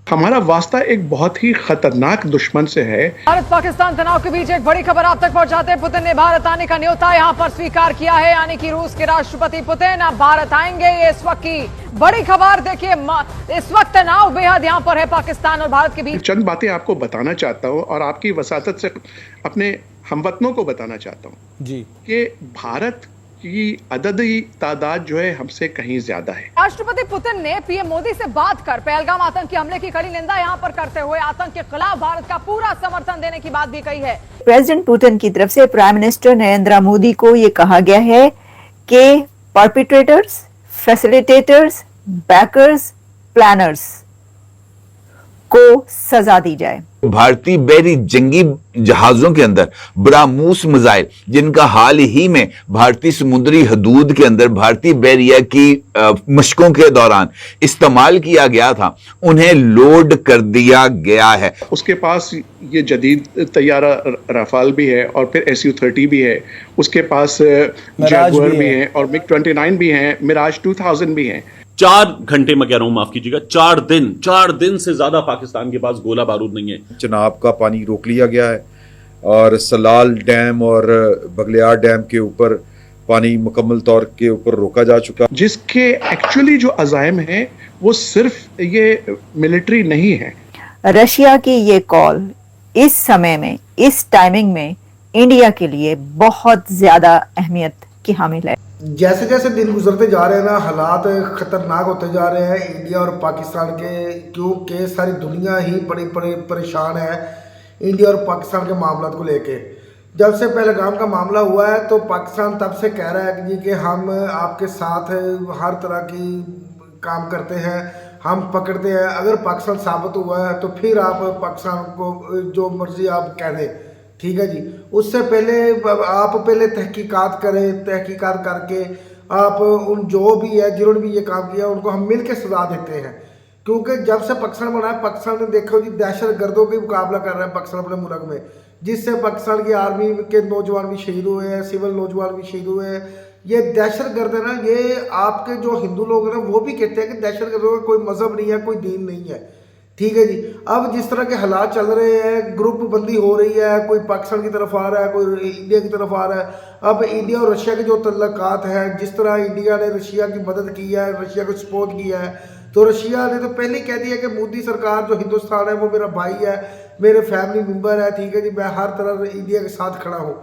हमारा वास्ता एक बहुत ही खतरनाक दुश्मन से है। भारत पाकिस्तान तनाव के बीच एक बड़ी खबर आप तक पहुंचाते हैं। पुतिन ने भारत आने का न्योता यहां पर स्वीकार किया है, यानी कि रूस के राष्ट्रपति पुतिन अब भारत आएंगे। ये इस वक्त की बड़ी खबर। देखिए, इस वक्त तनाव बेहद यहां पर है पाकिस्तान और भारत के बीच। चंद बातें आपको बताना चाहता हूं और आपकी वसातत से अपने हमवतनों को बताना चाहता हूं जी कि भारत की अददी तादाद जो है हमसे कहीं ज्यादा है। राष्ट्रपति पुतिन ने पीएम मोदी से बात कर पहलगाम आतंकी हमले की कड़ी निंदा यहां पर करते हुए आतंक के खिलाफ भारत का पूरा समर्थन देने की बात भी कही है। प्रेसिडेंट पुतिन की तरफ से प्राइम मिनिस्टर नरेंद्र मोदी को ये कहा गया है कि परपिट्रेटर्स, फैसिलिटेटर्स, बैकर्स, प्लानर्स को सजा दी जाए। भारतीय बहरी जंगी जहाजों के अंदर ब्राह्मोस मिसाइल, जिनका हाल ही में भारतीय समुद्री हदूद के अंदर भारतीय बहरिया की मशकों के दौरान इस्तेमाल किया गया था, उन्हें लोड कर दिया गया है। उसके पास ये जदीद तैयारा राफाल भी है और फिर SU-30 भी है, उसके पास जैगुआर भी है और MiG-29 भी है, मिराज 2000 भी है। 4 घंटे मैं कह रहा हूं, माफ कीजिएगा, 4 दिन से ज्यादा पाकिस्तान के पास गोला बारूद नहीं है। चिनाब का पानी रोक लिया गया है और सलाल डैम और बगलियार डैम के ऊपर पानी मुकम्मल तौर के ऊपर रोका जा चुका। जिसके एक्चुअली जो अज़ाइम है वो सिर्फ ये मिलिट्री नहीं है। रशिया की ये कॉल इस समय में, इस टाइमिंग में इंडिया के लिए बहुत ज्यादा अहमियत की हामिल है। जैसे जैसे दिन गुजरते जा रहे हैं ना, हालात खतरनाक होते जा रहे हैं इंडिया और पाकिस्तान के, क्योंकि सारी दुनिया ही बड़ी परेशान है इंडिया और पाकिस्तान के मामला को लेके। जब से पहलगाम का मामला हुआ है तो पाकिस्तान तब से कह रहा है कि हम आपके साथ हर तरह की काम करते हैं, हम पकड़ते हैं। अगर पाकिस्तान साबित हुआ है तो फिर आप पाकिस्तान को जो मर्जी आप कह दें, ठीक है जी। उससे पहले आप पहले तहकीकात करें, तहकीकात करके आप उन जो भी है जिन्होंने भी ये काम किया उनको हम मिल के सजा देते हैं। क्योंकि जब से पाकिस्तान बना है, पाकिस्तान ने देखो जी दहशत गर्दों का मुकाबला कर रहा है पाकिस्तान अपने मुल्क में, जिससे पाकिस्तान की आर्मी के नौजवान भी शहीद हुए हैं, सिविल नौजवान भी शहीद हुए हैं। ये दहशत गर्द है ना, ये आपके जो हिंदू लोग हैं ना वो भी कहते हैं कि दहशत गर्दों का कोई मजहब नहीं है, कोई दीन नहीं है, ठीक है जी। अब जिस तरह के हालात चल रहे हैं, ग्रुप बंदी हो रही है, कोई पाकिस्तान की तरफ आ रहा है, कोई इंडिया की तरफ आ रहा है। अब इंडिया और रशिया के जो तल्लकात हैं, जिस तरह इंडिया ने रशिया की मदद की है, रशिया को सपोर्ट किया है, तो रशिया ने तो पहले ही कह दिया कि मोदी सरकार जो हिंदुस्तान है वो मेरा भाई है, मेरे फैमिली मेम्बर है, ठीक है जी, मैं हर तरह इंडिया के साथ खड़ा हूँ।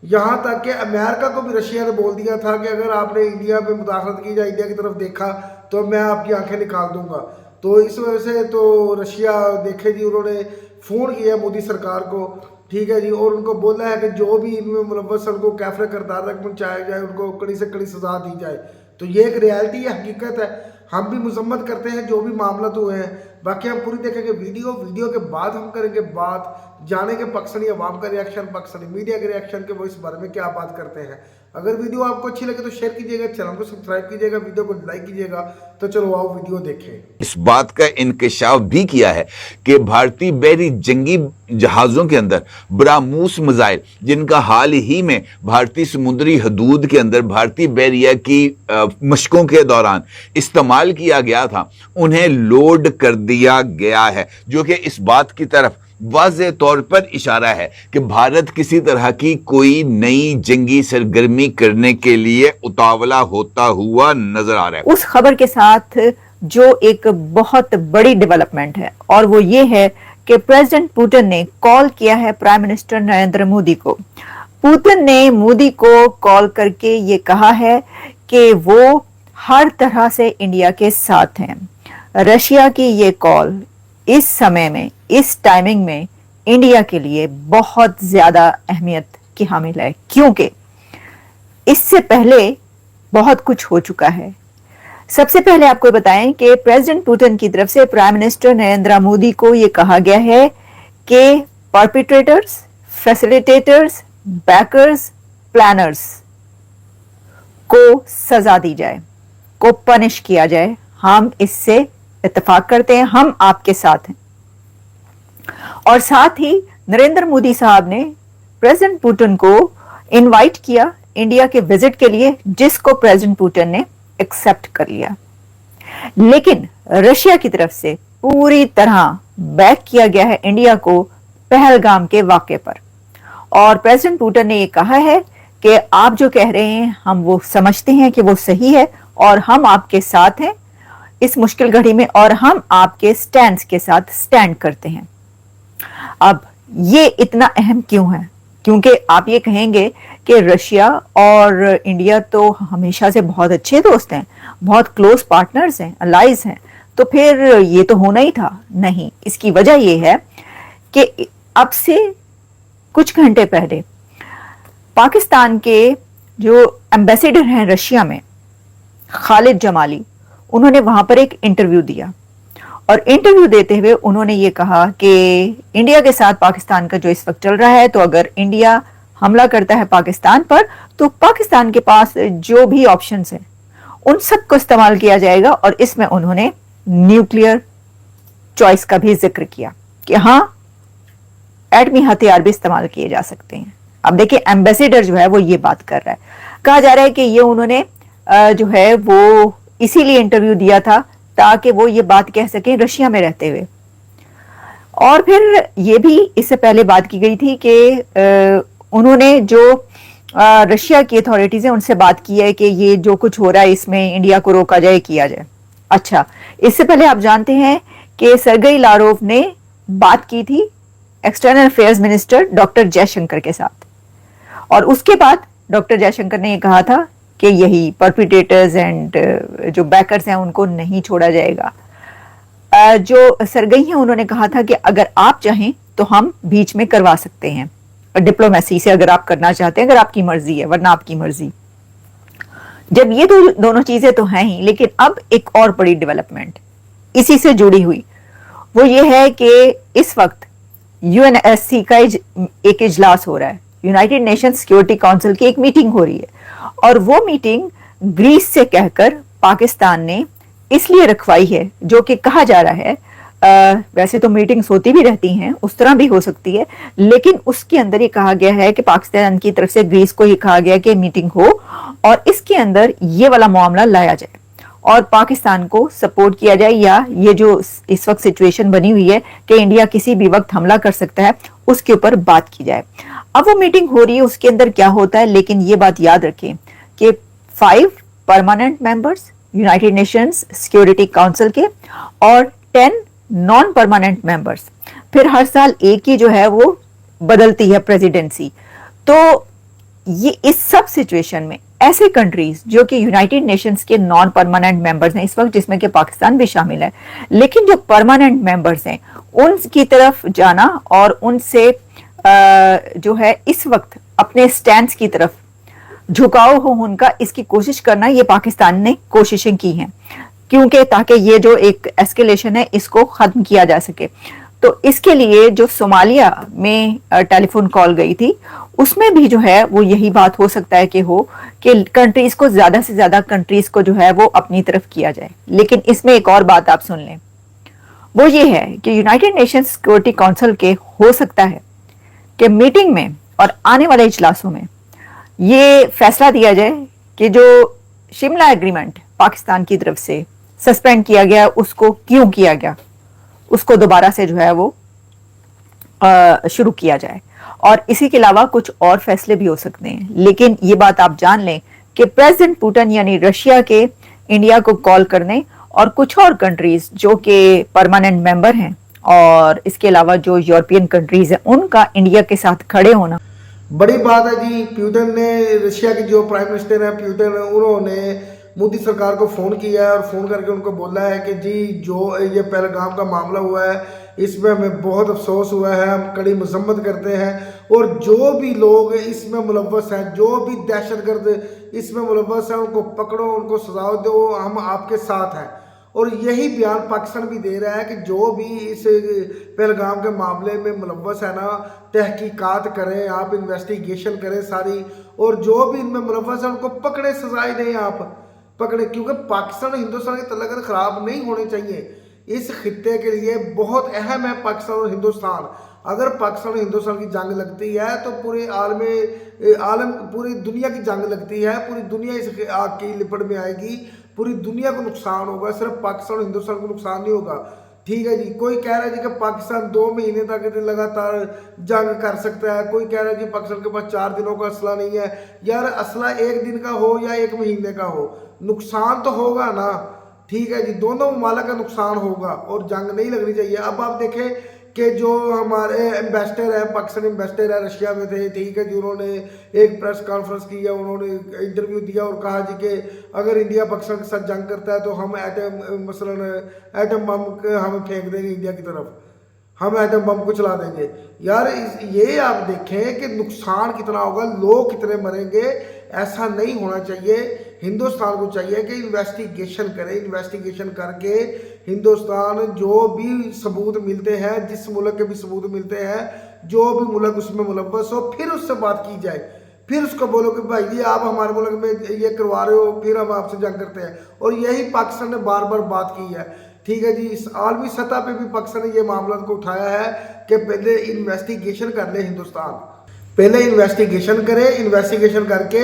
यहाँ तक कि अमेरिका को भी रशिया ने बोल दिया था कि अगर आपने इंडिया में मुदाखलत की या इंडिया की तरफ देखा तो मैं आपकी आंखें निकाल दूंगा। तो इस वजह से तो रशिया देखे जी, उन्होंने फ़ोन किया मोदी सरकार को, ठीक है जी, और उनको बोला है कि जो भी इनमें मुलव्वस उनको कैफरे करदार तक पहुँचाया जाए, उनको कड़ी से कड़ी सजा दी जाए। तो ये एक रियलिटी है, हकीकत है। हम भी मजम्मत करते हैं जो भी मामला हुए हैं। बाकी हम पूरी देखेंगे वीडियो के बाद हम करेंगे बात, जानेंगे पाकिस्तानी अवाम का रिएक्शन, पाकिस्तानी मीडिया के रिएक्शन के वो इस बारे में क्या बात करते हैं। अगर वीडियो आपको अच्छी लगे तो शेयर कीजिएगा, चैनल को सब्सक्राइब कीजिएगा, वीडियो को लाइक कीजिएगा। तो चलो आओ वीडियो देखें। इस बात का इंकशाफ भी किया है कि भारतीय बहरी जंगी जहाजों के अंदर ब्राह्मोस मिसाइल, जिनका हाल ही में भारतीय समुद्री हदूद के अंदर भारतीय बहरिया की मशकों के दौरान इस्तेमाल किया गया था, उन्हें लोड कर दिया गया है, जो कि इस बात की तरफ वाज़े तौर पर इशारा है कि भारत किसी तरह की कोई नई जंगी सरगर्मी करने के लिए उतावला होता हुआ नजर आ रहा है। उस खबर के साथ जो एक बहुत बड़ी डेवलपमेंट है और वो ये है कि प्रेसिडेंट पुतिन ने कॉल किया है प्राइम मिनिस्टर नरेंद्र मोदी को। पुतिन ने मोदी को कॉल करके ये कहा है कि वो हर तरह से इंडिया के साथ हैं। रशिया की ये कॉल इस समय में, इस टाइमिंग में इंडिया के लिए बहुत ज्यादा अहमियत की हामिल है, क्योंकि इससे पहले बहुत कुछ हो चुका है। सबसे पहले आपको बताएं कि प्रेसिडेंट पुतिन की तरफ से प्राइम मिनिस्टर नरेंद्र मोदी को यह कहा गया है कि परपिट्रेटर्स, फैसिलिटेटर्स, बैकर्स, प्लानर्स को सजा दी जाए, को पनिश किया जाए। हम इससे इत्तेफाक करते हैं, हम आपके साथ हैं। और साथ ही नरेंद्र मोदी साहब ने प्रेसिडेंट पुतिन को इनवाइट किया इंडिया के विजिट के लिए, जिसको प्रेसिडेंट पुतिन ने एक्सेप्ट कर लिया। लेकिन रशिया की तरफ से पूरी तरह बैक किया गया है इंडिया को पहलगाम के वाक़े पर। और प्रेसिडेंट पुतिन ने ये कहा है कि आप जो कह रहे हैं हम वो समझते हैं कि वो सही है और हम आपके साथ हैं इस मुश्किल घड़ी में, और हम आपके स्टैंड के साथ स्टैंड करते हैं। अब ये इतना अहम क्यों है? क्योंकि आप ये कहेंगे कि रशिया और इंडिया तो हमेशा से बहुत अच्छे दोस्त हैं, बहुत क्लोज पार्टनर्स हैं, अलाइज हैं, तो फिर ये तो होना ही था। नहीं, इसकी वजह ये है कि अब से कुछ घंटे पहले पाकिस्तान के जो एम्बेसडर हैं रशिया में, खालिद जमाली, उन्होंने वहां पर एक इंटरव्यू दिया और इंटरव्यू देते हुए उन्होंने ये कहा कि इंडिया के साथ पाकिस्तान का जो इस वक्त चल रहा है, तो अगर इंडिया हमला करता है पाकिस्तान पर तो पाकिस्तान के पास जो भी ऑप्शंस हैं उन सब को इस्तेमाल किया जाएगा। और इसमें उन्होंने न्यूक्लियर चॉइस का भी जिक्र किया कि हाँ, एटमी हथियार भी इस्तेमाल किए जा सकते हैं। अब देखिए, एम्बेसडर जो है वो ये बात कर रहा है। कहा जा रहा है कि ये उन्होंने जो है वो इसीलिए इंटरव्यू दिया था ताकि वो ये बात कह सकें रशिया में रहते हुए। और फिर ये भी इससे पहले बात की गई थी कि उन्होंने जो रशिया की अथॉरिटीज हैं उनसे बात की है कि ये जो कुछ हो रहा है इसमें इंडिया को रोका जाए, किया जाए। अच्छा, इससे पहले आप जानते हैं कि सरगेई लारोव ने बात की थी external affairs minister doctor Jaishankar के साथ, और उसके बाद डॉक्टर जयशंकर ने ये कहा था कि यही परपिटेटर्स एंड जो बैकर्स हैं उनको नहीं छोड़ा जाएगा। जो सरगई हैं उन्होंने कहा था कि अगर आप चाहें तो हम बीच में करवा सकते हैं डिप्लोमेसी से, अगर आप करना चाहते हैं, अगर आपकी मर्जी है, वरना आपकी मर्जी। जब ये दोनों चीजें तो हैं ही, लेकिन अब एक और बड़ी डेवलपमेंट इसी से जुड़ी हुई वो ये है कि इस वक्त यूएनएससी का एक इजलास हो रहा है, यूनाइटेड नेशन सिक्योरिटी काउंसिल की एक मीटिंग हो रही है, और वो मीटिंग ग्रीस से कहकर पाकिस्तान ने इसलिए रखवाई है, जो कि कहा जा रहा है वैसे तो मीटिंग्स होती भी रहती हैं, उस तरह भी हो सकती है, लेकिन उसके अंदर ये कहा गया है कि पाकिस्तान की तरफ से ग्रीस को ये कहा गया कि मीटिंग हो और इसके अंदर ये वाला मामला लाया जाए और पाकिस्तान को सपोर्ट किया जाए, या ये जो इस वक्त सिचुएशन बनी हुई है कि इंडिया किसी भी वक्त हमला कर सकता है, उसके ऊपर बात की जाए। अब वो मीटिंग हो रही है, उसके अंदर क्या होता है, लेकिन ये बात याद रखें कि 5 permanent members United Nations security council के और 10 नॉन परमानेंट मेंबर्स, फिर हर साल एक ही जो है वो बदलती है प्रेसिडेंसी। तो ये इस सब सिचुएशन में ऐसे कंट्रीज जो कि यूनाइटेड नेशंस के नॉन परमानेंट मेंबर्स हैं इस वक्त, जिसमें कि पाकिस्तान भी शामिल है, लेकिन जो परमानेंट मेंबर्स हैं उनकी तरफ जाना और उनसे जो है इस वक्त अपने स्टैंड की तरफ झुकाव हो उनका, इसकी कोशिश करना, ये पाकिस्तान ने कोशिशें की हैं, क्योंकि ताकि ये जो एक एस्केलेशन है इसको खत्म किया जा सके। तो इसके लिए जो सोमालिया में टेलीफोन कॉल गई थी, उसमें भी जो है वो यही बात हो सकता है कि हो कि कंट्रीज को, ज्यादा से ज्यादा कंट्रीज को जो है वो अपनी तरफ किया जाए। लेकिन इसमें एक और बात आप सुन लें, वो ये है कि यूनाइटेड नेशन सिक्योरिटी काउंसिल के हो सकता है कि मीटिंग में और आने वाले इजलासों में ये फैसला दिया जाए कि जो शिमला एग्रीमेंट पाकिस्तान की तरफ से सस्पेंड किया गया, उसको क्यों किया गया, उसको दोबारा से जो है वो शुरू किया जाए। और इसी के अलावा कुछ और फैसले भी हो सकते हैं। लेकिन ये बात आप जान लें कि प्रेसिडेंट पुतिन यानी रशिया के इंडिया को कॉल करने और कुछ और कंट्रीज जो कि परमानेंट मेंबर हैं और इसके अलावा जो यूरोपियन कंट्रीज हैं उनका इंडिया के साथ खड़े होना बड़ी बात है जी। पुतिन ने, रशिया के जो प्राइम मिनिस्टर हैं पुतिन, उन्होंने मोदी सरकार को फ़ोन किया है और फ़ोन करके उनको बोला है कि जी जो ये पहलगाम का मामला हुआ है इसमें हमें बहुत अफसोस हुआ है, हम कड़ी मजम्मत करते हैं, और जो भी लोग इसमें मुलव्वस हैं, जो भी दहशतगर्द इसमें मुलव्वस हैं, उनको पकड़ो, उनको सजा दो, हम आपके साथ हैं। और यही बयान पाकिस्तान भी दे रहा है कि जो भी इस पहलगाम के मामले में मुलव्वस है ना, तहकीकात करें आप, इन्वेस्टिगेशन करें सारी, और जो भी इनमें मुलव्वस है उनको पकड़े, सजाएं दें आप, पकड़े, क्योंकि पाकिस्तान और हिंदुस्तान के तल्लुकात ख़राब नहीं होने चाहिए। इस खित्ते के लिए बहुत अहम है पाकिस्तान और हिंदुस्तान। अगर पाकिस्तान और हिंदुस्तान की जंग लगती है तो पूरे आलम पूरी दुनिया की जंग लगती है, पूरी दुनिया इस आग की लिपट में आएगी, पूरी दुनिया को नुकसान होगा, सिर्फ पाकिस्तान और हिंदुस्तान को नुकसान नहीं होगा। ठीक है जी। कोई कह रहा है जी कि पाकिस्तान 2 महीने तक लगातार जंग कर सकता है, कोई कह रहा है जी पाकिस्तान के पास 4 दिनों का असला नहीं है। यार असला 1 दिन का हो या 1 महीने का हो, नुकसान तो होगा ना, ठीक है जी। दोनों ममालिक का नुकसान होगा और जंग नहीं लगनी चाहिए। अब आप देखें कि जो हमारे एम्बेसडर है, पाकिस्तानी एम्बेसडर है, रशिया में थे, ठीक है जी, उन्होंने एक प्रेस कॉन्फ्रेंस की है, उन्होंने इंटरव्यू दिया और कहा जी कि अगर इंडिया पाकिस्तान के साथ जंग करता है तो हम एटम बम हम फेंक देंगे इंडिया की तरफ, हम एटम बम को चला देंगे। यार ये आप देखें कि नुकसान कितना होगा, लोग कितने मरेंगे। ऐसा नहीं होना चाहिए। हिंदुस्तान को चाहिए कि इन्वेस्टिगेशन करे, इन्वेस्टिगेशन करके हिंदुस्तान जो भी सबूत मिलते हैं, जिस मुल्क के भी सबूत मिलते हैं, जो भी मुल्क उसमें मुलव्वस हो, फिर उससे बात की जाए। फिर उसको बोलो कि भाई जी आप हमारे मुल्क में ये करवा रहे हो, फिर हम आपसे जंग करते हैं। और यही पाकिस्तान ने बार बार बात की है, ठीक है जी। इस आलमी सतह पे भी पाकिस्तान ने ये मामला को उठाया है कि पहले इन्वेस्टिगेशन कर ले हिंदुस्तान, पहले इन्वेस्टिगेशन करे, इन्वेस्टिगेशन करके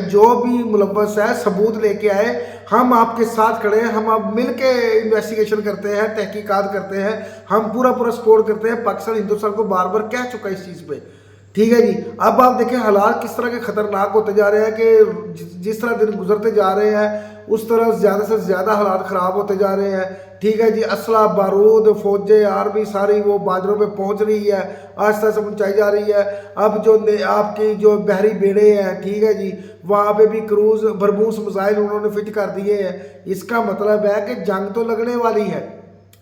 जो भी मुलव्वस है सबूत लेके आए, हम आपके साथ खड़े हैं, हम अब मिल के इन्वेस्टिगेशन करते हैं, तहकीकात करते हैं, हम पूरा सपोर्ट करते हैं। पाकिस्तान हिंदुस्तान को बार बार कह चुका है इस चीज़ पे, ठीक है जी। अब आप देखें हालात किस तरह के खतरनाक होते जा रहे हैं कि जिस तरह दिन गुजरते जा रहे हैं उस तरह ज़्यादा से ज़्यादा हालात ख़राब होते जा रहे हैं, ठीक है जी। असला बारूद फौजें आर्मी सारी वो बादरों पे पहुंच रही है, आस्ते आस्ते पहुंचाई जा रही है। अब जो आपकी जो बहरी बेड़े हैं, ठीक है जी, वहाँ पे भी क्रूज बरमूस मिसाइल उन्होंने फिट कर दिए हैं। इसका मतलब है कि जंग तो लगने वाली है,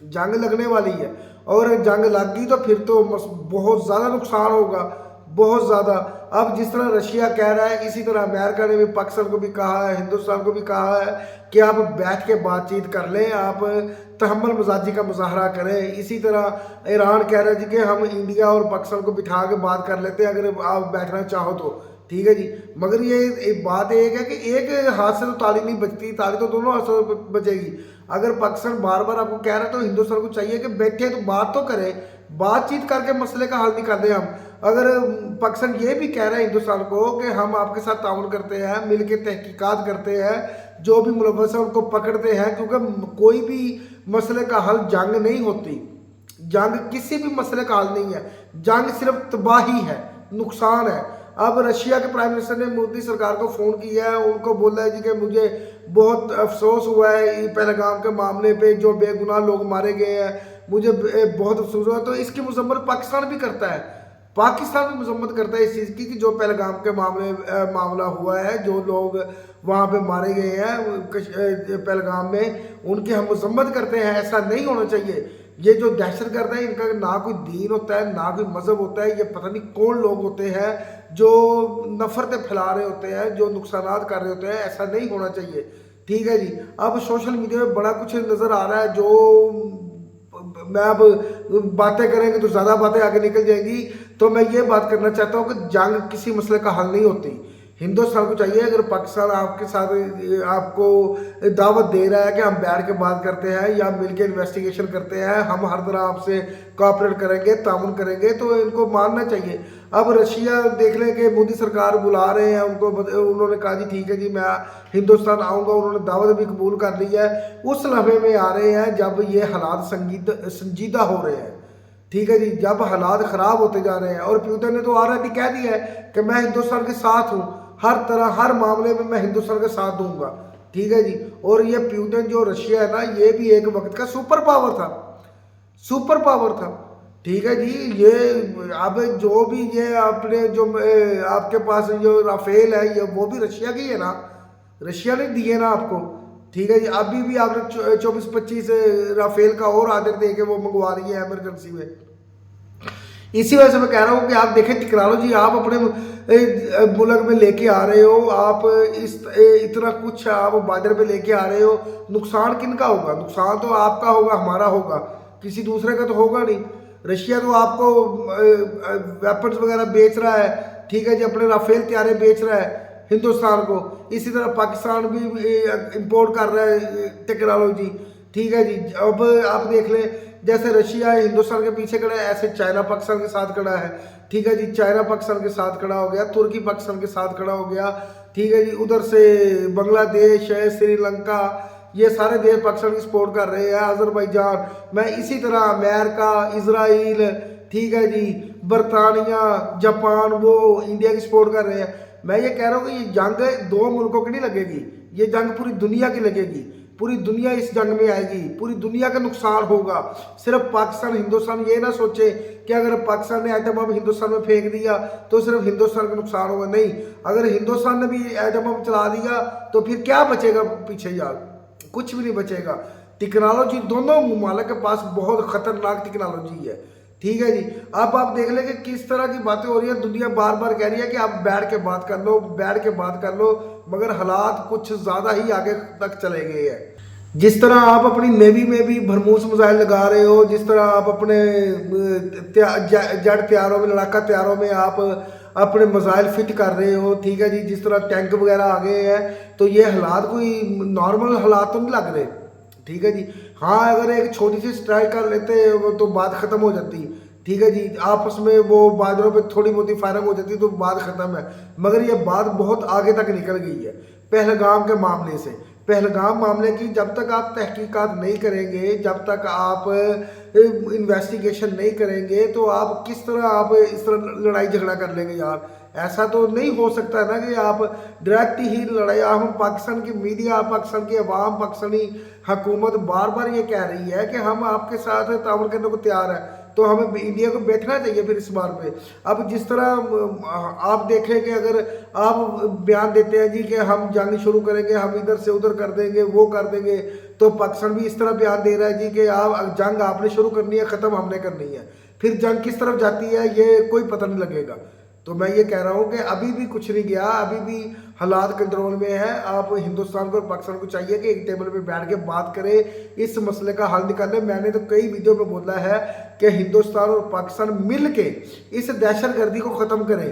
जंग लगने वाली है, और जंग लग गई तो फिर तो बहुत ज़्यादा नुकसान होगा, बहुत ज़्यादा। अब जिस तरह रशिया कह रहा है, इसी तरह अमेरिका ने भी पाकिस्तान को भी कहा है, हिंदुस्तान को भी कहा है कि आप बैठ के बातचीत कर लें, आप तहम्मुल मजाजी का मुजाहरा करें। इसी तरह ईरान कह रहा है जी कि हम इंडिया और पाकिस्तान को बिठा के बात कर लेते हैं अगर आप बैठना चाहो तो, ठीक है जी। मगर ये एक बात एक है कि एक हाथ से तो ताली नहीं बजती, ताली तो दोनों हाथ से बजेगी। अगर पाकिस्तान बार बार आपको कह रहा है तो हिंदुस्तान को चाहिए कि बैठे तो बात तो करें, बातचीत करके मसले का हल निकालें हम। अगर पाकिस्तान ये भी कह रहा है हिंदुस्तान को कि हम आपके साथ ताउन करते हैं, मिल के तहकीकात करते हैं, जो भी मुलव्वस है उनको पकड़ते हैं, क्योंकि कोई भी मसले का हल जंग नहीं होती, जंग किसी भी मसले का हल नहीं है, जंग सिर्फ तबाही है, नुकसान है। अब रशिया के प्राइम मिनिस्टर ने मोदी सरकार को फ़ोन किया है, उनको बोला है जी कि मुझे बहुत अफसोस हुआ है पहलगाम के मामले पे, जो बेगुनाह लोग मारे गए हैं, मुझे बहुत अफसोस हुआ। तो इसकी मजम्मत पाकिस्तान भी करता है, पाकिस्तान भी मजम्मत करता है इस चीज़ की कि जो पहलगाम के मामला हुआ है, जो लोग वहाँ पे मारे गए हैं पहलगाम में, उनकी हम मजम्मत करते हैं। ऐसा नहीं होना चाहिए। ये जो दहशत गर्द है, इनका ना कोई दीन होता है, ना कोई मज़हब होता है, ये पता नहीं कौन लोग होते हैं जो नफ़रतें फैला रहे होते हैं, जो नुकसानात कर रहे होते हैं। ऐसा नहीं होना चाहिए, ठीक है जी। अब सोशल मीडिया में बड़ा कुछ नज़र आ रहा है, जो मैं अब बातें करेंगे तो ज़्यादा बातें आगे निकल जाएंगी। तो मैं ये बात करना चाहता हूँ कि जंग किसी मसले का हल नहीं होती। हिंदुस्तान को चाहिए, अगर पाकिस्तान आपके साथ आपको दावत दे रहा है कि हम बैठ के बात करते हैं या मिल के इन्वेस्टिगेशन करते हैं, हम हर तरह आपसे कोऑपरेट करेंगे, तामुन करेंगे, तो इनको मानना चाहिए। अब रशिया देख लें कि मोदी सरकार बुला रहे हैं उनको, उन्होंने कहा जी ठीक है जी मैं हिंदुस्तान आऊँगा, उन्होंने दावत भी कबूल कर ली है। उस लम्हे में आ रहे हैं जब ये हालात संजीदा हो रहे हैं, ठीक है जी, जब हालात ख़राब होते जा रहे हैं। और पुतिन ने तो ऑलरेडी कह दिया है कि मैं हिंदुस्तान के साथ हूँ, हर तरह हर मामले में मैं हिंदुस्तान का साथ दूंगा, ठीक है जी। और ये पुतिन जो रशिया है ना, ये भी एक वक्त का सुपर पावर था, सुपर पावर था, ठीक है जी। ये अब जो भी ये अपने जो आपके पास जो राफेल है, ये वो भी रशिया की है ना, रशिया ने दिए ना आपको, ठीक है जी। अभी भी आपने 24-25 राफेल का और आर्डर दे के वो मंगवा रही है इमरजेंसी में। इसी वजह से मैं कह रहा हूँ कि आप देखें टेक्नोलॉजी आप अपने मुल्क में लेके आ रहे हो, आप इतना कुछ आप बॉर्डर पे लेके आ रहे हो, नुकसान किनका होगा? नुकसान तो आपका होगा, हमारा होगा, किसी दूसरे का तो होगा नहीं। रशिया तो आपको वेपन्स वगैरह बेच रहा है, ठीक है जी, अपने राफेल त्यारे बेच रहा है हिंदुस्तान को। इसी तरह पाकिस्तान भी इंपोर्ट कर रहा है टेक्नोलॉजी, ठीक है जी। अब आप देख लें, जैसे रशिया हिंदुस्तान के पीछे खड़ा है, ऐसे चाइना पाकिस्तान के साथ खड़ा है, ठीक है जी। चाइना पाकिस्तान के साथ खड़ा हो गया, तुर्की पाकिस्तान के साथ खड़ा हो गया, ठीक है जी। उधर से बांग्लादेश है, श्रीलंका, یہ سارے دیش پاکستان کی سپورٹ کر رہے ہیں، آذربائیجان، میں اسی طرح امریکہ، اسرائیل، ٹھیک ہے جی، برطانیہ، جاپان، وہ انڈیا کی سپورٹ کر رہے ہیں۔ میں یہ کہہ رہا ہوں کہ یہ جنگ 2 ملکوں کی نہیں لگے گی، یہ جنگ پوری دنیا کی لگے گی، پوری دنیا اس جنگ میں آئے گی، پوری دنیا کا نقصان ہوگا۔ صرف پاکستان، ہندوستان یہ نہ سوچے کہ اگر پاکستان نے ایٹم بم ہندوستان میں پھینک دیا تو صرف ہندوستان کا نقصان ہوگا، نہیں، اگر ہندوستان نے بھی ایٹم بم چلا دیا تو پھر کیا بچے گا پیچھے یار؟ کچھ بھی نہیں بچے گا۔ ٹیکنالوجی دونوں ممالک کے پاس بہت خطرناک ٹیکنالوجی ہے، ٹھیک ہے جی۔ اب آپ دیکھ لیں کہ کس طرح کی باتیں ہو رہی ہیں، دنیا بار بار کہہ رہی ہے کہ آپ بیٹھ کے بات کر لو، بیٹھ کے بات کر لو، مگر حالات کچھ زیادہ ہی آگے تک چلے گئے ہیں۔ جس طرح آپ اپنی نیوی میں بھی بھرموس میزائل لگا رہے ہو، جس طرح آپ اپنے جیٹ تیاروں میں، لڑاکا تیاروں میں آپ اپنے میزائل فٹ کر رہے ہو، ٹھیک ہے جی، جس طرح ٹینک وغیرہ آ گئے ہیں، تو یہ حالات کوئی نارمل حالات تو نہیں لگ رہے، ٹھیک ہے جی۔ ہاں اگر ایک چھوٹی سی اسٹرائک کر لیتے تو بات ختم ہو جاتی، ٹھیک ہے جی، آپس میں وہ بارڈروں پہ تھوڑی بہت فائرنگ ہو جاتی تو بات ختم ہے، مگر یہ بات بہت آگے تک نکل گئی ہے پہلگام کے معاملے سے۔ پہلگام معاملے کی جب تک آپ تحقیقات نہیں کریں گے، جب تک آپ انویسٹیگیشن نہیں کریں گے، تو آپ کس طرح آپ اس طرح لڑائی جھگڑا کر لیں گے یار؟ ایسا تو نہیں ہو سکتا نا کہ آپ ڈائریکٹ ہی لڑائی۔ ہم پاکستان کی میڈیا، پاکستان کی عوام، پاکستانی حکومت بار بار یہ کہہ رہی ہے کہ ہم آپ کے ساتھ تعاون کرنے کو تیار ہیں، تو ہمیں انڈیا کو بیٹھنا چاہیے پھر اس بار پہ۔ اب جس طرح آپ دیکھیں کہ اگر آپ بیان دیتے ہیں جی کہ ہم جنگ شروع کریں گے، ہم ادھر سے ادھر کر دیں گے، وہ کر دیں گے، تو پاکستان بھی اس طرح بیان دے رہا ہے جی کہ آپ جنگ آپ نے شروع کرنی ہے، ختم ہم نے کرنی ہے، پھر جنگ کس طرف جاتی ہے یہ کوئی پتہ نہیں لگے گا۔ تو میں یہ کہہ رہا ہوں کہ ابھی بھی کچھ نہیں گیا، ابھی بھی حالات کنٹرول میں ہے۔ آپ ہندوستان کو اور پاکستان کو چاہیے کہ ایک ٹیبل پہ بیٹھ کے بات کرے، اس مسئلے کا حل نکالے۔ میں نے تو کئی ویڈیو میں بولا ہے کہ ہندوستان اور پاکستان مل کے اس دہشت گردی کو ختم کریں۔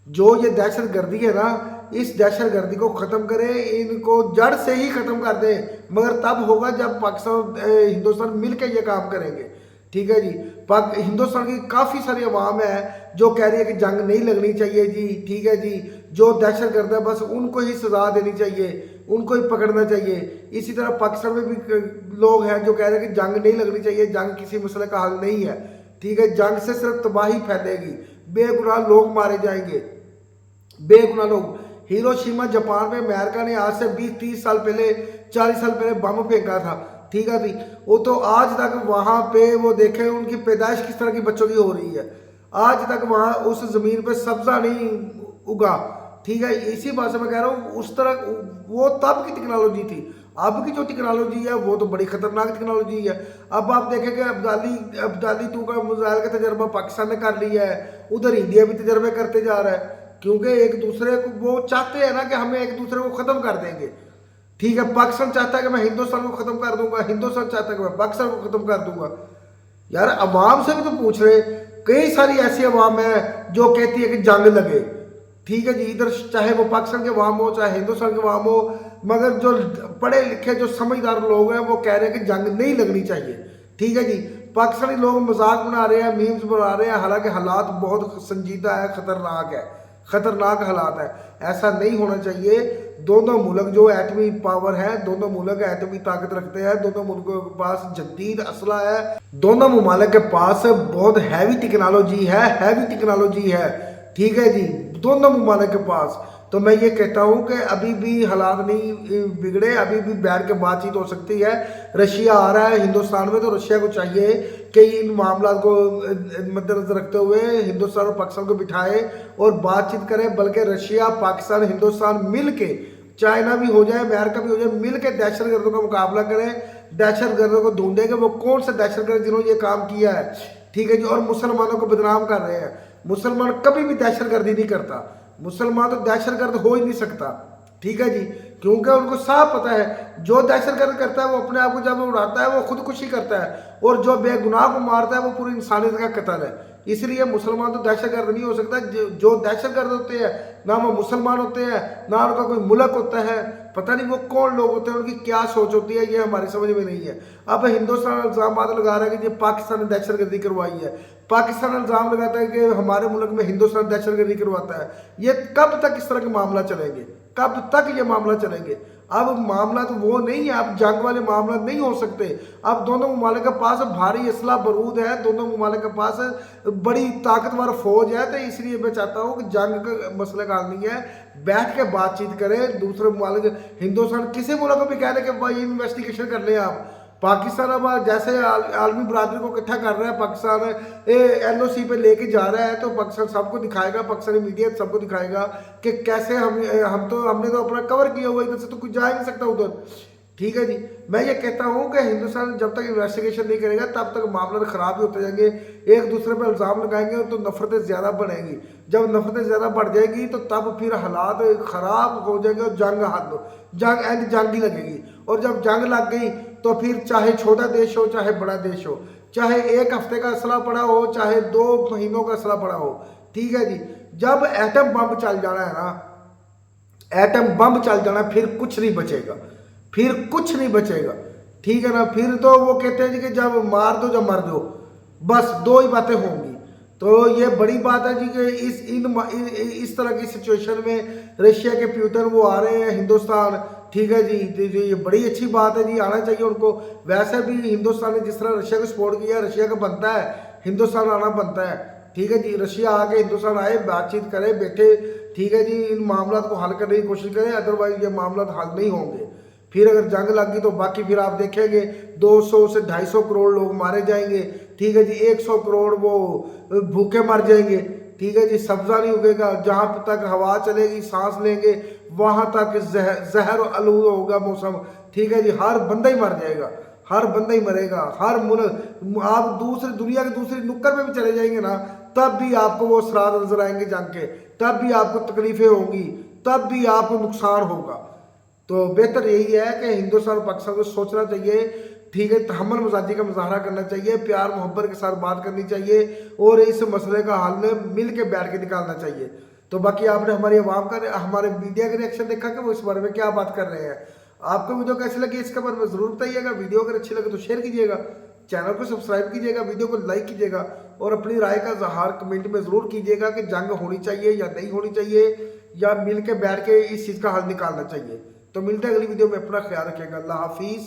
جو یہ دہشت گردی ہے نا، اس دہشت گردی کو ختم کریں، ان کو جڑ سے ہی ختم کر دیں، مگر تب ہوگا جب پاکستان ہندوستان مل کے یہ کام کریں گے، ٹھیک ہے جی۔ ہندوستان کی کافی ساری عوام ہے جو کہہ رہی ہے کہ جنگ نہیں لگنی چاہیے جی، ٹھیک ہے جی، جو دہشت گرد ہے بس ان کو ہی سزا دینی چاہیے، ان کو ہی پکڑنا چاہیے۔ اسی طرح پاکستان میں بھی لوگ ہیں جو کہہ رہے ہیں کہ جنگ نہیں لگنی چاہیے، جنگ کسی مسئلے کا حل نہیں ہے، ٹھیک ہے، جنگ سے صرف تباہی پھیلے گی، بے گناہ لوگ مارے جائیں گے، بے گناہ لوگ۔ ہیروشیما جاپان میں امریکہ نے آج سے 20-30 سال پہلے، 40 سال پہلے بم پھینکا تھا، ٹھیک ہے جی، وہ تو آج تک وہاں پہ وہ دیکھیں ان کی پیدائش کس طرح کی بچوں کی ہو رہی ہے، آج تک وہاں اس زمین پہ سبزہ نہیں اگا، ٹھیک ہے۔ اسی بات سے میں کہہ رہا ہوں اس طرح وہ تب کی ٹیکنالوجی تھی، اب کی جو ٹیکنالوجی ہے وہ تو بڑی خطرناک ٹیکنالوجی ہے۔ اب آپ دیکھیں کہ ابدالی 2 کا میزائل کا تجربہ پاکستان نے کر لیا ہے، ادھر انڈیا بھی تجربے کرتے جا رہا ہے، کیونکہ ایک دوسرے کو وہ چاہتے ہیں نا کہ ہمیں ایک دوسرے کو ختم کر دیں گے، ٹھیک ہے۔ پاکستان چاہتا ہے کہ میں ہندوستان کو ختم کر دوں گا، ہندوستان چاہتا ہے کہ میں پاکستان کو ختم کر دوں گا۔ یار عوام سے بھی تو پوچھ رہے، کئی ساری ایسی عوام ہے جو کہتی ہے کہ جنگ لگے، ٹھیک ہے جی، ادھر چاہے وہ پاکستان کے عوام ہو چاہے ہندوستان کے عوام ہو، مگر جو پڑھے لکھے جو سمجھدار لوگ ہیں وہ کہہ رہے ہیں کہ جنگ نہیں لگنی چاہیے، ٹھیک ہے جی۔ پاکستانی لوگ مذاق بنا رہے ہیں، میمز بنا رہے ہیں، حالانکہ حالات بہت سنجیدہ ہے، خطرناک حالات ہے، ایسا نہیں ہونا چاہیے۔ دونوں ملک جو ایٹمی پاور ہے، دونوں ملک ایٹمی طاقت رکھتے ہیں، دونوں ملکوں کے پاس جدید اسلحہ ہے، دونوں ممالک کے پاس بہت ہیوی ٹیکنالوجی ہے، ٹھیک ہے جی، دونوں ممالک کے پاس۔ تو میں یہ کہتا ہوں کہ ابھی بھی حالات نہیں بگڑے، ابھی بھی بیٹھ کے بات چیت ہو سکتی ہے۔ رشیا آ رہا ہے ہندوستان میں، تو رشیا کو چاہیے کہ ان معاملات کو مد نظر رکھتے ہوئے ہندوستان اور پاکستان کو بٹھائے اور بات چیت کریں، بلکہ رشیا، پاکستان، ہندوستان مل کے، چائنا بھی ہو جائے، امریکہ بھی ہو جائے، مل کے دہشت گردوں کا مقابلہ کریں، دہشت گردوں کو ڈھونڈیں کہ وہ کون سے دہشت گرد جنہوں نے یہ کام کیا ہے، ٹھیک ہے جی، اور مسلمانوں کو بدنام کر رہے ہیں۔ مسلمان کبھی بھی دہشت گردی نہیں کرتا، مسلمان تو دہشت گرد ہو ہی نہیں سکتا، ٹھیک ہے جی، کیونکہ ان کو صاف پتہ ہے جو دہشت گرد کرتا ہے وہ اپنے آپ کو جب اڑاتا ہے وہ خودکشی کرتا ہے، اور جو بے گناہ کو مارتا ہے وہ پوری انسانیت کا قتل ہے۔ اس لیے مسلمان تو دہشت گرد نہیں ہو سکتا۔ جو دہشت گرد ہوتے ہیں نہ وہ مسلمان ہوتے ہیں، نہ ان کا کوئی ملک ہوتا ہے، پتہ نہیں وہ کون لوگ ہوتے ہیں، ان کی کیا سوچ ہوتی ہے، یہ ہماری سمجھ میں نہیں ہے۔ اب ہندوستان الزامات لگا رہا ہے کہ یہ پاکستان نے دہشت گردی کروائی ہے، پاکستان الزام لگاتا ہے کہ ہمارے ملک میں ہندوستان دہشت گردی کرواتا ہے۔ یہ کب تک اس طرح کے معاملہ چلیں گے، کب تک یہ معاملہ چلیں گے؟ अब मामला तो वो नहीं है, अब जंग वाले मामला नहीं हो सकते। अब दोनों ममालिक के पास भारी असला बरूद है, दोनों ममालिक के पास बड़ी ताकतवर फौज है, तो इसलिए मैं चाहता हूँ कि जंग का मसले का हल नहीं है, बैठ के बातचीत करें। दूसरे ममालिक हिंदुस्तान किसी मुल्क को भी कह रहे कि भाई इन्वेस्टिगेशन कर ले आप। पाकिस्तान अब जैसे आलमी बरादरी को इकट्ठा कर रहा है, पाकिस्तान LOC पे लेके जा रहा है, तो पाकिस्तान सबको दिखाएगा, पाकिस्तानी मीडिया सबको दिखाएगा कि कैसे हमने तो अपना कवर किया हुआ, इधर से तो कुछ जा ही नहीं सकता उधर। ठीक है जी, मैं ये कहता हूँ कि हिंदुस्तान जब तक इन्वेस्टिगेशन नहीं करेगा तब तक मामला खराब ही होते जाएंगे, एक दूसरे पर इल्ज़ाम लगाएंगे तो नफरतें ज़्यादा बढ़ेंगी। जब नफरतें ज़्यादा बढ़ जाएगी तो तब फिर हालात ख़राब हो जाएंगे और जंग ही लगेगी। और जब जंग लग गई तो फिर चाहे छोटा देश हो चाहे बड़ा देश हो, चाहे एक हफ्ते का असला पड़ा हो चाहे 2 महीनों का असला पड़ा हो, ठीक है जी, जब एटम बम चल जाना है ना, एटम बम चल जाना, फिर कुछ नहीं बचेगा, फिर कुछ नहीं बचेगा। ठीक है ना, फिर तो वो कहते हैं जी कि जब मार दो जब मर दो, बस 2 ही बातें होंगी। तो ये बड़ी बात है जी कि इस तरह की सिचुएशन में रशिया के प्यूटन वो आ रहे हैं हिंदुस्तान। ठीक है जी, तो ये बड़ी अच्छी बात है जी, आना चाहिए उनको। वैसे भी हिंदुस्तान ने जिस तरह रशिया को सपोर्ट किया, रशिया का बनता है हिंदुस्तान आना बनता है। ठीक है जी, रशिया आके हिंदुस्तान आए, बातचीत करे, बैठे, ठीक है जी, इन मामला को हल करने की कोशिश करें, अदरवाइज ये मामला हल नहीं होंगे। फिर अगर जंग लग गई तो बाकी फिर आप देखेंगे 200 से 250 करोड़ लोग मारे जाएंगे। ठीक है जी, 100 करोड़ वो भूखे मर जाएंगे। ठीक है जी, सब्जा नहीं उगेगा, जहाँ तक हवा चलेगी सांस लेंगे वहाँ तक जहर आलूद होगा मौसम। ठीक है जी, हर बंदा ही मर जाएगा, हर बंदा ही मरेगा, हर मुल्क, आप दूसरी दुनिया के दूसरी नुक्कड़ में भी चले जाएंगे ना, तब भी आपको वो असरात नजर आएंगे जंग के, तब भी आपको तकलीफें होंगी, तब भी आपको नुकसान होगा। तो बेहतर यही है कि हिंदुस्तान और पाकिस्तान को सोचना चाहिए। ठीक है, तहम्मुल मजाजी का मुजाहरा करना चाहिए, प्यार मोहब्बत के साथ बात करनी चाहिए और इस मसले का हल मिल के बैठ के निकालना चाहिए। तो बाकी आपने हमारी आवाम का, हमारे मीडिया का रिएक्शन देखा कि वो इस बारे में क्या बात कर रहे हैं। आपको वीडियो कैसी लगी इसके बारे में ज़रूर बताइएगा। वीडियो अगर अच्छी लगे तो शेयर कीजिएगा, चैनल को सब्सक्राइब कीजिएगा, वीडियो को लाइक कीजिएगा और अपनी राय का इज़हार कमेंट में ज़रूर कीजिएगा कि जंग होनी चाहिए या नहीं होनी चाहिए, या मिल के बैठ के इस चीज़ का हल निकालना चाहिए। तो मिलते हैं अगली वीडियो में, अपना ख्याल रखिएगा। अल्लाह हाफिज़।